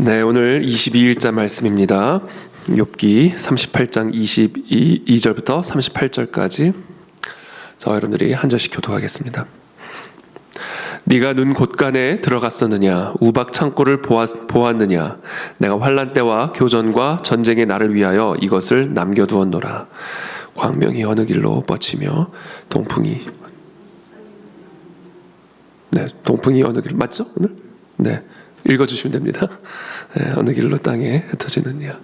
네, 오늘 22일자 말씀입니다. 욥기 38장 22절부터 38절까지 저와 여러분들이 한 절씩 교독하겠습니다. 네가 눈 곳간에 들어갔었느냐? 우박 창고를 보았느냐? 내가 환난 때와 교전과 전쟁의 날을 위하여 이것을 남겨두었노라. 광명이 어느 길로 뻗치며 동풍이 어느 길 맞죠? 오늘? 네, 읽어주시면 됩니다. 네, 어느 길로 땅에 흩어지느냐?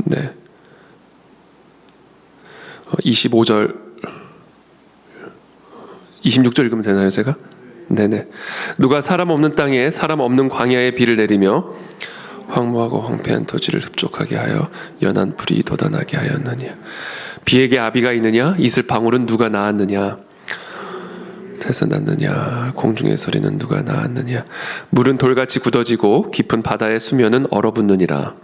네. 25절, 26절 읽으면 되나요, 제가? 네네. 누가 사람 없는 땅에 사람 없는 광야에 비를 내리며 황무하고 황폐한 토지를 흡족하게 하여 연한 풀이 돋아나게 하였느냐? 비에게 아비가 있느냐? 이슬 방울은 누가 낳았느냐? 태서 났느냐? 공중의 소리는 누가 낳았느냐? 물은 돌같이 굳어지고 깊은 바다의 수면은 얼어붙느니라.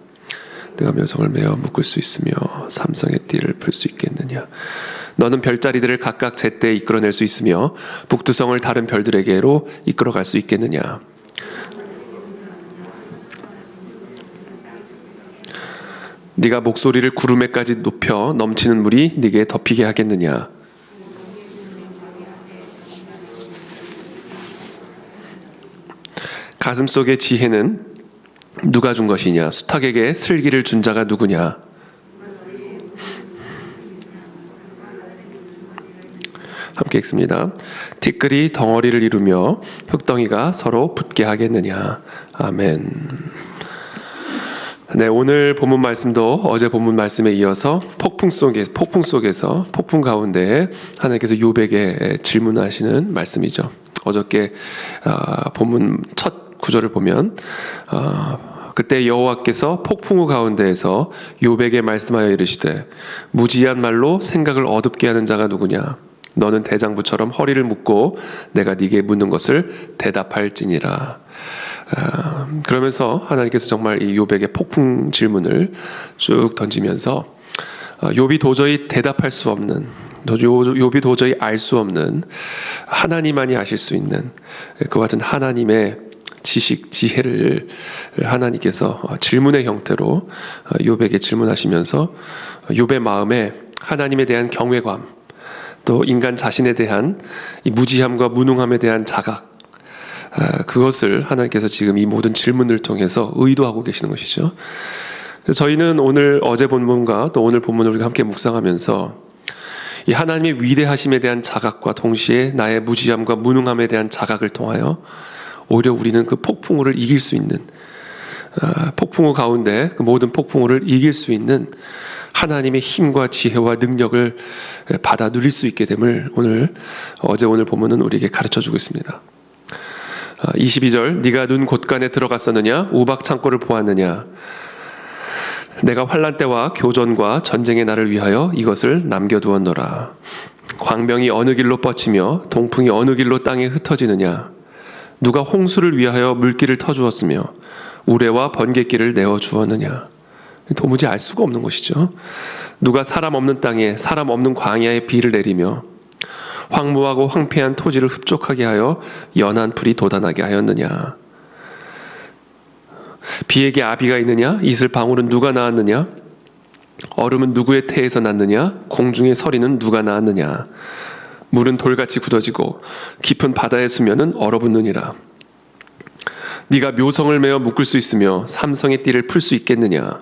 내가 묘성을 메어 묶을 수 있으며 삼성의 띠를 풀 수 있겠느냐? 너는 별자리들을 각각 제때 이끌어낼 수 있으며 북두성을 다른 별들에게로 이끌어갈 수 있겠느냐? 네가 목소리를 구름에까지 높여 넘치는 물이 네게 덮이게 하겠느냐? 가슴속의 지혜는 누가 준 것이냐? 수탉에게 슬기를 준 자가 누구냐? 함께 읽습니다. 티끌이 덩어리를 이루며 흙덩이가 서로 붙게 하겠느냐? 아멘. 네, 오늘 본문 말씀도 어제 본문 말씀에 이어서 폭풍 가운데 하나님께서 욥에게 질문하시는 말씀이죠. 어저께 본문 첫 구절을 보면 그때 여호와께서 폭풍우 가운데에서 욥에게 말씀하여 이르시되 무지한 말로 생각을 어둡게 하는 자가 누구냐? 너는 대장부처럼 허리를 묶고 내가 네게 묻는 것을 대답할지니라. 그러면서 하나님께서 정말 이 욥에게 폭풍 질문을 쭉 던지면서 욥이 도저히 대답할 수 없는, 욥이 도저히 알 수 없는, 하나님만이 아실 수 있는 그와 같은 하나님의 지식, 지혜를 하나님께서 질문의 형태로 욥에게 질문하시면서 욥의 마음에 하나님에 대한 경외감, 또 인간 자신에 대한 이 무지함과 무능함에 대한 자각, 그것을 하나님께서 지금 이 모든 질문을 통해서 의도하고 계시는 것이죠. 그래서 저희는 오늘 어제 본문과 또 오늘 본문을 우리가 함께 묵상하면서 이 하나님의 위대하심에 대한 자각과 동시에 나의 무지함과 무능함에 대한 자각을 통하여 오히려 우리는 그 폭풍우를 이길 수 있는, 폭풍우 가운데 그 모든 폭풍우를 이길 수 있는 하나님의 힘과 지혜와 능력을 받아 누릴 수 있게 됨을 오늘 본문은 우리에게 가르쳐주고 있습니다. 22절, 네가 눈 곳간에 들어갔었느냐? 우박 창고를 보았느냐? 내가 환난 때와 교전과 전쟁의 날을 위하여 이것을 남겨두었노라. 광명이 어느 길로 뻗치며 동풍이 어느 길로 땅에 흩어지느냐? 누가 홍수를 위하여 물길을 터주었으며 우레와 번갯길을 내어주었느냐? 도무지 알 수가 없는 것이죠. 누가 사람 없는 땅에 사람 없는 광야에 비를 내리며 황무하고 황폐한 토지를 흡족하게 하여 연한 풀이 돋아나게 하였느냐? 비에게 아비가 있느냐? 이슬 방울은 누가 낳았느냐? 얼음은 누구의 태에서 났느냐? 공중의 서리는 누가 낳았느냐? 물은 돌같이 굳어지고 깊은 바다의 수면은 얼어붙느니라. 네가 묘성을 메어 묶을 수 있으며 삼성의 띠를 풀 수 있겠느냐?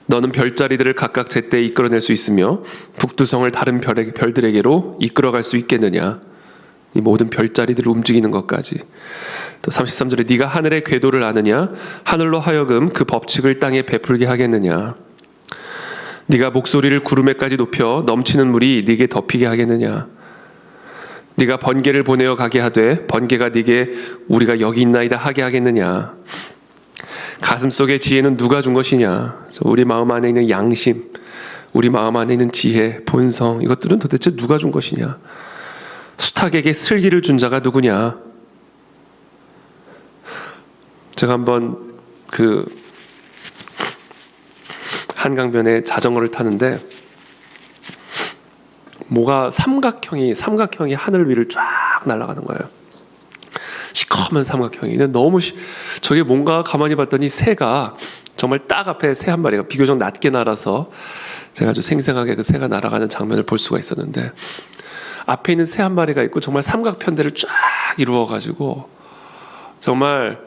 너는 별자리들을 각각 제때 이끌어낼 수 있으며 북두성을 다른 별들에게로 이끌어갈 수 있겠느냐? 이 모든 별자리들을 움직이는 것까지. 또 33절에 네가 하늘의 궤도를 아느냐? 하늘로 하여금 그 법칙을 땅에 베풀게 하겠느냐? 네가 목소리를 구름에까지 높여 넘치는 물이 네게 덮이게 하겠느냐? 네가 번개를 보내어 가게 하되 번개가 네게 우리가 여기 있나이다 하게 하겠느냐? 가슴속의 지혜는 누가 준 것이냐? 우리 마음 안에 있는 양심, 우리 마음 안에 있는 지혜, 본성, 이것들은 도대체 누가 준 것이냐? 수탉에게 슬기를 준 자가 누구냐? 제가 한번 한강변에 자전거를 타는데 삼각형이 하늘 위를 쫙 날아가는 거예요. 시커먼 삼각형이. 저게 뭔가 가만히 봤더니 새가 정말 딱 앞에 새 한 마리가 비교적 낮게 날아서 제가 아주 생생하게 그 새가 날아가는 장면을 볼 수가 있었는데, 앞에 있는 새 한 마리가 있고 정말 삼각편대를 쫙 이루어가지고 정말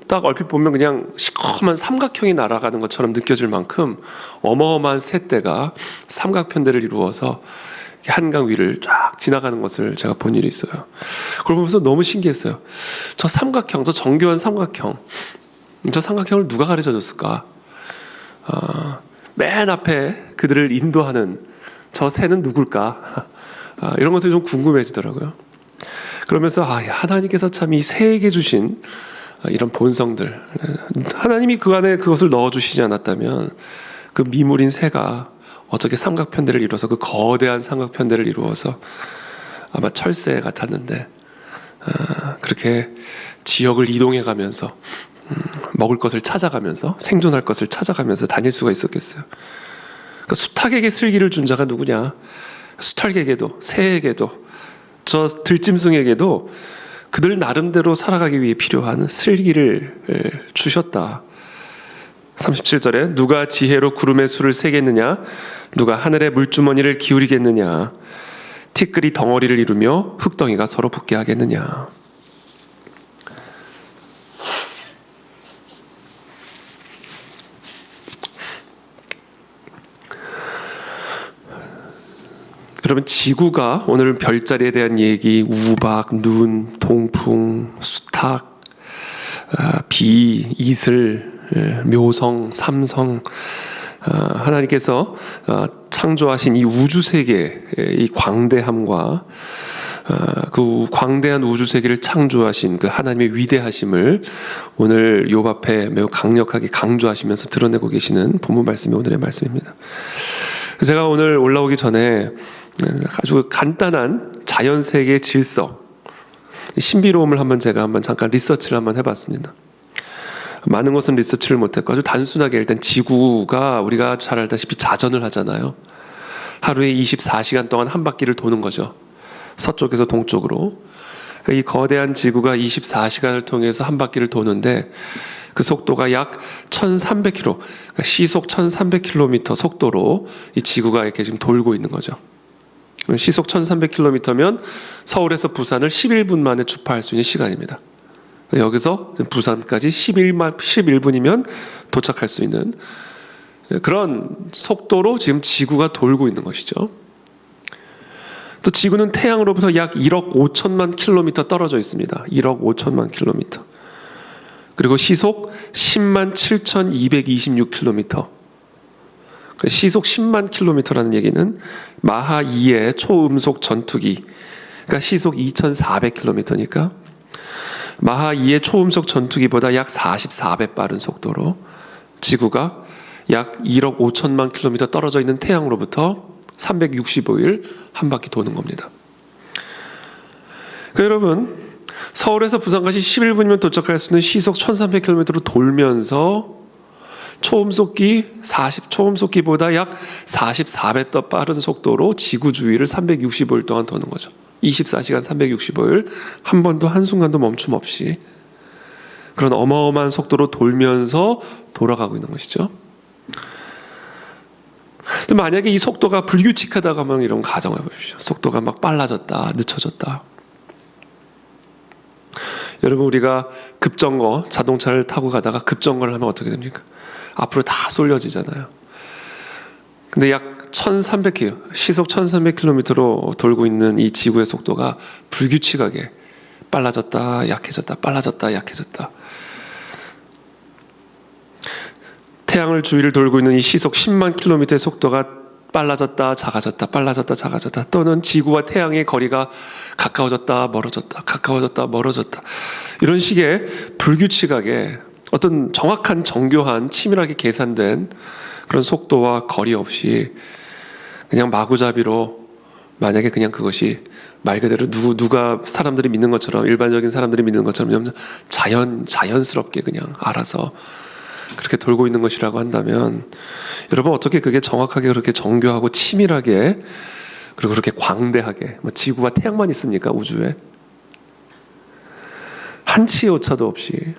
딱 얼핏 보면 그냥 시커먼 삼각형이 날아가는 것처럼 느껴질 만큼 어마어마한 새떼가 삼각편대를 이루어서 한강 위를 쫙 지나가는 것을 제가 본 일이 있어요. 그걸 보면서 너무 신기했어요. 저 삼각형, 저 정교한 삼각형, 저 삼각형을 누가 가르쳐 줬을까? 맨 앞에 그들을 인도하는 저 새는 누굴까? 이런 것들이 좀 궁금해지더라고요. 그러면서 하나님께서 참 이 새에게 주신 이런 본성들, 하나님이 그 안에 그것을 넣어주시지 않았다면 그 미물인 새가 어떻게 삼각편대를 이루어서, 그 거대한 삼각편대를 이루어서 아마 철새 같았는데 그렇게 지역을 이동해 가면서 먹을 것을 찾아가면서, 생존할 것을 찾아가면서 다닐 수가 있었겠어요. 그러니까 수탉에게 슬기를 준 자가 누구냐? 수탉에게도, 새에게도, 저 들짐승에게도 그들 나름대로 살아가기 위해 필요한 슬기를 주셨다. 37절에 누가 지혜로 구름의 수를 세겠느냐? 누가 하늘의 물주머니를 기울이겠느냐? 티끌이 덩어리를 이루며 흙덩이가 서로 붙게 하겠느냐? 여러분, 지구가, 오늘 별자리에 대한 얘기, 우박, 눈, 동풍, 수탉, 비, 이슬, 묘성, 삼성, 하나님께서 창조하신 이 우주세계, 이 광대함과 그 광대한 우주세계를 창조하신 그 하나님의 위대하심을 오늘 욥 앞에 매우 강력하게 강조하시면서 드러내고 계시는 본문 말씀이 오늘의 말씀입니다. 제가 오늘 올라오기 전에 아주 간단한 자연세계의 질서, 신비로움을 제가 잠깐 리서치를 해봤습니다. 많은 것은 리서치를 못했고 아주 단순하게 일단 지구가, 우리가 잘 알다시피 자전을 하잖아요. 하루에 24시간 동안 한 바퀴를 도는 거죠. 서쪽에서 동쪽으로. 이 거대한 지구가 24시간을 통해서 한 바퀴를 도는데 그 속도가 약 1300km, 그러니까 시속 1300km 속도로 이 지구가 이렇게 지금 돌고 있는 거죠. 시속 1300km면 서울에서 부산을 11분 만에 주파할 수 있는 시간입니다. 여기서 부산까지 11분이면 도착할 수 있는 그런 속도로 지금 지구가 돌고 있는 것이죠. 또 지구는 태양으로부터 약 1억 5천만 킬로미터 떨어져 있습니다. 1억 5천만 킬로미터. 그리고 시속 10만 7,226킬로미터. 시속 10만 킬로미터라는 얘기는 마하 2의 초음속 전투기, 그러니까 시속 2,400킬로미터니까 마하 2의 초음속 전투기보다 약 44배 빠른 속도로 지구가 약 1억 5천만 킬로미터 떨어져 있는 태양으로부터 365일 한 바퀴 도는 겁니다. 그러니까 여러분, 서울에서 부산까지 11분이면 도착할 수 있는 시속 1300km로 돌면서 초음속기보다 약 44배 더 빠른 속도로 지구 주위를 365일 동안 도는 거죠. 24시간 365일 한 번도 한순간도 멈춤 없이 그런 어마어마한 속도로 돌면서 돌아가고 있는 것이죠. 근데 만약에 이 속도가 불규칙하다고 하면 이런 가정을 해보십시오. 속도가 막 빨라졌다, 늦춰졌다. 여러분, 우리가 급정거, 자동차를 타고 가다가 급정거를 하면 어떻게 됩니까? 앞으로 다 쏠려지잖아요. 근데 약 1300km, 시속 1300km로 돌고 있는 이 지구의 속도가 불규칙하게 빨라졌다, 약해졌다, 빨라졌다, 약해졌다. 태양을 주위를 돌고 있는 이 시속 10만 킬로미터의 속도가 빨라졌다, 작아졌다, 빨라졌다, 작아졌다. 또는 지구와 태양의 거리가 가까워졌다, 멀어졌다, 가까워졌다, 멀어졌다. 이런 식의 불규칙하게 어떤 정확한, 정교한, 치밀하게 계산된 그런 속도와 거리 없이 그냥 마구잡이로, 만약에 그냥 그것이 말 그대로 누가 사람들이 믿는 것처럼, 일반적인 사람들이 믿는 것처럼 자연스럽게 그냥 알아서 그렇게 돌고 있는 것이라고 한다면, 여러분, 어떻게 그게 정확하게 그렇게 정교하고 치밀하게 그리고 그렇게 광대하게, 지구와 태양만 있습니까, 우주에? 한치의 오차도 없이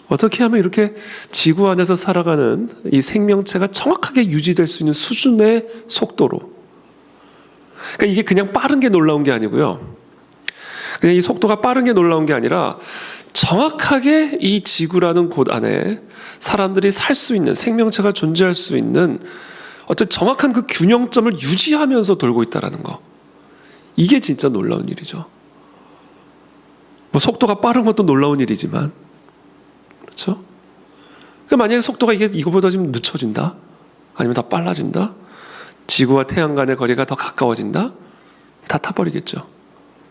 어떻게 하면 이렇게 지구 안에서 살아가는 이 생명체가 정확하게 유지될 수 있는 수준의 속도로, 그러니까 이게 그냥 빠른 게 놀라운 게 아니고요, 그냥 이 속도가 빠른 게 놀라운 게 아니라 정확하게 이 지구라는 곳 안에 사람들이 살 수 있는, 생명체가 존재할 수 있는 어떤 정확한 그 균형점을 유지하면서 돌고 있다는 거, 이게 진짜 놀라운 일이죠. 뭐 속도가 빠른 것도 놀라운 일이지만, 그렇죠? 그러니까 만약에 속도가 이거보다 좀 늦춰진다, 아니면 더 빨라진다, 지구와 태양 간의 거리가 더 가까워진다, 다 타버리겠죠.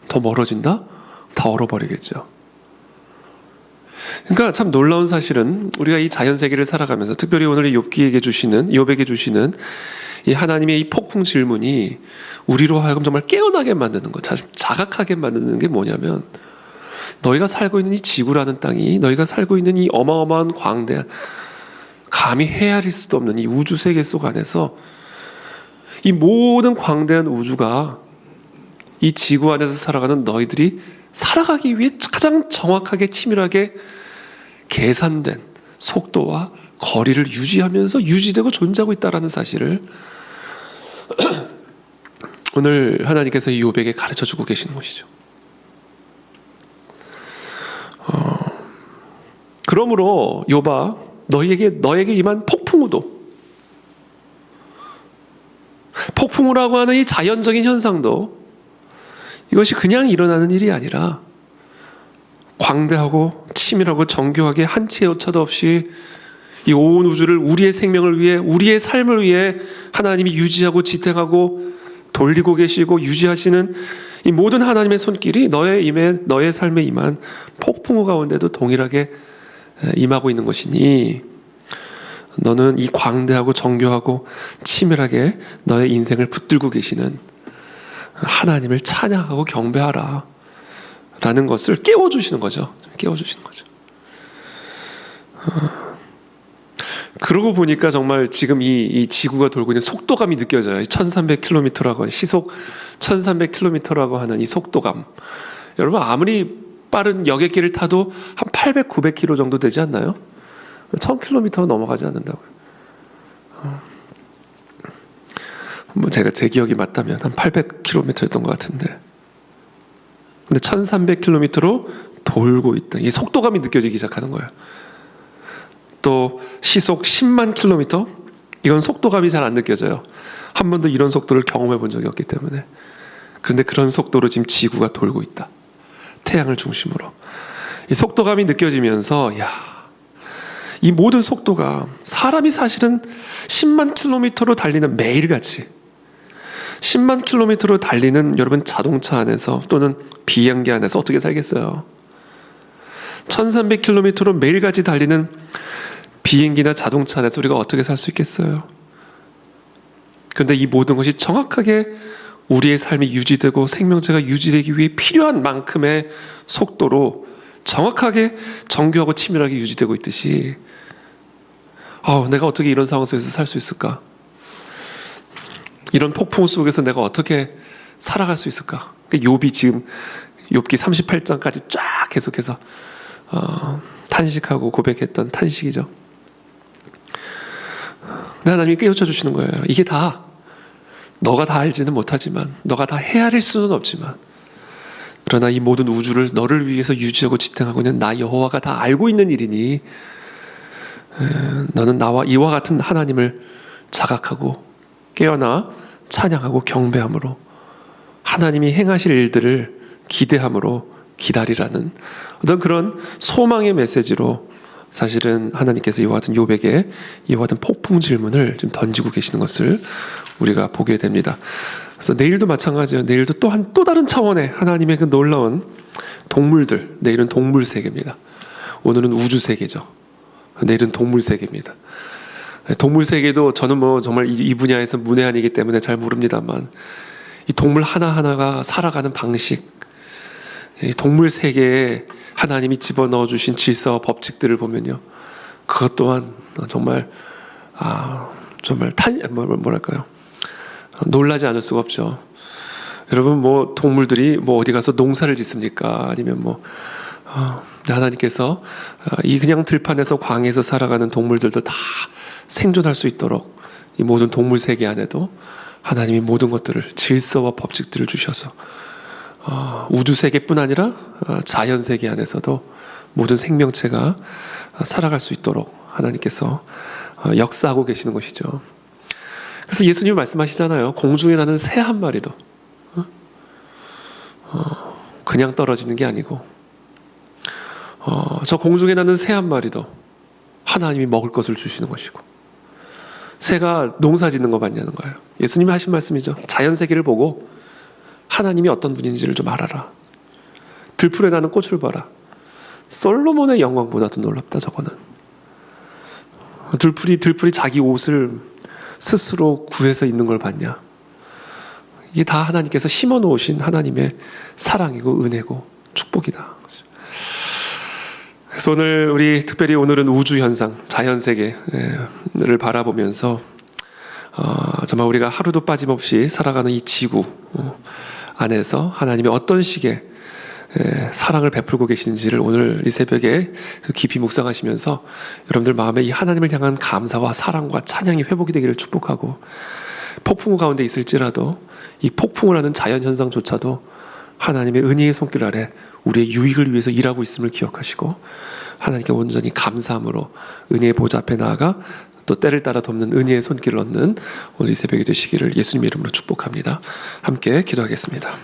더 멀어진다, 다 얼어버리겠죠. 그러니까 참 놀라운 사실은 우리가 이 자연 세계를 살아가면서, 특별히 오늘 이 욥에게 주시는 이 하나님의 이 폭풍 질문이 우리로 하여금 정말 깨어나게 만드는 것, 자각하게 만드는 게 뭐냐면, 너희가 살고 있는 이 지구라는 땅이, 너희가 살고 있는 이 어마어마한 광대, 감히 헤아릴 수도 없는 이 우주 세계 속 안에서 이 모든 광대한 우주가 이 지구 안에서 살아가는 너희들이 살아가기 위해 가장 정확하게 치밀하게 계산된 속도와 거리를 유지하면서 유지되고 존재하고 있다는 사실을 오늘 하나님께서 이 욥에게 가르쳐주고 계시는 것이죠. 그러므로 욥아, 너에게 임한 폭풍우라고 하는 이 자연적인 현상도 이것이 그냥 일어나는 일이 아니라 광대하고 치밀하고 정교하게 한치의 오차도 없이 이 온 우주를 우리의 생명을 위해, 우리의 삶을 위해 하나님이 유지하고 지탱하고 돌리고 계시고 유지하시는 이 모든 하나님의 손길이 너의 삶에 임한 폭풍우 가운데도 동일하게 임하고 있는 것이니, 너는 이 광대하고 정교하고 치밀하게 너의 인생을 붙들고 계시는 하나님을 찬양하고 경배하라 라는 것을 깨워주시는 거죠. 그러고 보니까 정말 지금 이 지구가 돌고 있는 속도감이 느껴져요. 1300km라고, 시속 1300km라고 하는 이 속도감. 여러분, 아무리 빠른 여객기를 타도 한 800, 900km 정도 되지 않나요? 1000km 넘어가지 않는다고요. 뭐 제 기억이 맞다면 한 800km였던 것 같은데, 근데 1300km로 돌고 있다. 이 속도감이 느껴지기 시작하는 거예요. 또 시속 10만 km, 이건 속도감이 잘 안 느껴져요. 한 번도 이런 속도를 경험해 본 적이 없기 때문에. 그런데 그런 속도로 지금 지구가 돌고 있다. 태양을 중심으로. 이 속도감이 느껴지면서, 이 모든 속도가 사람이 사실은 10만 km로 달리는, 매일같이 10만 km로 달리는 여러분 자동차 안에서 또는 비행기 안에서 어떻게 살겠어요? 1300km로 매일같이 달리는 비행기나 자동차 안에서 우리가 어떻게 살 수 있겠어요? 그런데 이 모든 것이 정확하게 우리의 삶이 유지되고 생명체가 유지되기 위해 필요한 만큼의 속도로 정확하게 정교하고 치밀하게 유지되고 있듯이, 내가 어떻게 이런 상황 속에서 살 수 있을까? 이런 폭풍 속에서 내가 어떻게 살아갈 수 있을까? 욥이 지금 욥기 38장까지 쫙 계속해서 탄식하고 고백했던 탄식이죠. 근데 하나님이 깨우쳐 주시는 거예요. 이게 다 너가 다 알지는 못하지만, 너가 다 헤아릴 수는 없지만, 그러나 이 모든 우주를 너를 위해서 유지하고 지탱하고 있는 나 여호와가 다 알고 있는 일이니, 너는 나와 이와 같은 하나님을 자각하고 깨어나 찬양하고 경배함으로 하나님이 행하실 일들을 기대함으로 기다리라는 어떤 그런 소망의 메시지로 사실은 하나님께서 이와 같은 욥에게 이와 같은 폭풍 질문을 좀 던지고 계시는 것을 우리가 보게 됩니다. 그래서 내일도 마찬가지예요. 내일도 또 다른 차원의 하나님의 그 놀라운 동물들, 내일은 동물 세계입니다. 오늘은 우주 세계죠. 내일은 동물 세계입니다. 동물 세계도 저는 뭐 정말 이 분야에서 문외한이기 때문에 잘 모릅니다만, 이 동물 하나하나가 살아가는 방식, 이 동물 세계에 하나님이 집어넣어 주신 질서와 법칙들을 보면요, 그것 또한 정말 뭐랄까요, 놀라지 않을 수가 없죠. 여러분, 뭐 동물들이 뭐 어디 가서 농사를 짓습니까? 아니면 뭐 하나님께서 이 그냥 들판에서 광에서 살아가는 동물들도 다 생존할 수 있도록 이 모든 동물 세계 안에도 하나님이 모든 것들을 질서와 법칙들을 주셔서 우주 세계뿐 아니라 자연 세계 안에서도 모든 생명체가 살아갈 수 있도록 하나님께서 역사하고 계시는 것이죠. 그래서 예수님이 말씀하시잖아요. 공중에 나는 새 한 마리도 그냥 떨어지는 게 아니고 저 공중에 나는 새 한 마리도 하나님이 먹을 것을 주시는 것이고, 새가 농사 짓는 거 봤냐는 거예요. 예수님이 하신 말씀이죠. 자연 세계를 보고 하나님이 어떤 분인지를 좀 알아라. 들풀에 나는 꽃을 봐라. 솔로몬의 영광보다도 놀랍다. 저거는 들풀이 자기 옷을 스스로 구해서 입는 걸 봤냐. 이게 다 하나님께서 심어 놓으신 하나님의 사랑이고 은혜고 축복이다. 그래서 특별히 오늘은 우주 현상, 자연 세계를 바라보면서 정말 우리가 하루도 빠짐없이 살아가는 이 지구 안에서 하나님이 어떤 식의 사랑을 베풀고 계시는지를 오늘 이 새벽에 깊이 묵상하시면서 여러분들 마음에 이 하나님을 향한 감사와 사랑과 찬양이 회복이 되기를 축복하고, 폭풍우 가운데 있을지라도 이 폭풍을 하는 자연현상조차도 하나님의 은혜의 손길 아래 우리의 유익을 위해서 일하고 있음을 기억하시고, 하나님께 온전히 감사함으로 은혜의 보좌 앞에 나아가 또 때를 따라 돕는 은혜의 손길을 얻는 오늘 이 새벽이 되시기를 예수님의 이름으로 축복합니다. 함께 기도하겠습니다.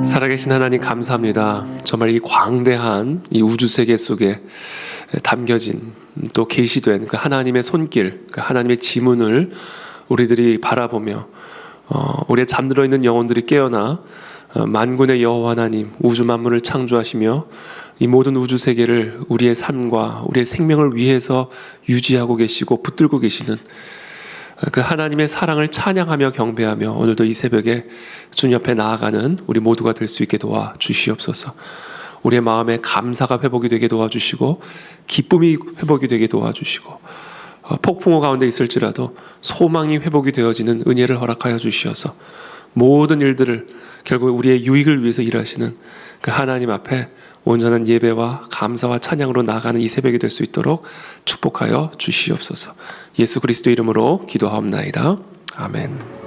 살아계신 하나님 감사합니다. 정말 이 광대한 이 우주 세계 속에 담겨진 또 계시된 그 하나님의 손길, 그 하나님의 지문을 우리들이 바라보며 우리의 잠들어 있는 영혼들이 깨어나 만군의 여호와 하나님, 우주 만물을 창조하시며 이 모든 우주 세계를 우리의 삶과 우리의 생명을 위해서 유지하고 계시고 붙들고 계시는 그 하나님의 사랑을 찬양하며 경배하며 오늘도 이 새벽에 주님 옆에 나아가는 우리 모두가 될 수 있게 도와주시옵소서. 우리의 마음에 감사가 회복이 되게 도와주시고, 기쁨이 회복이 되게 도와주시고, 폭풍우 가운데 있을지라도 소망이 회복이 되어지는 은혜를 허락하여 주시어서 모든 일들을 결국 우리의 유익을 위해서 일하시는 그 하나님 앞에 온전한 예배와 감사와 찬양으로 나아가는 이 새벽이 될 수 있도록 축복하여 주시옵소서. 예수 그리스도 이름으로 기도하옵나이다. 아멘.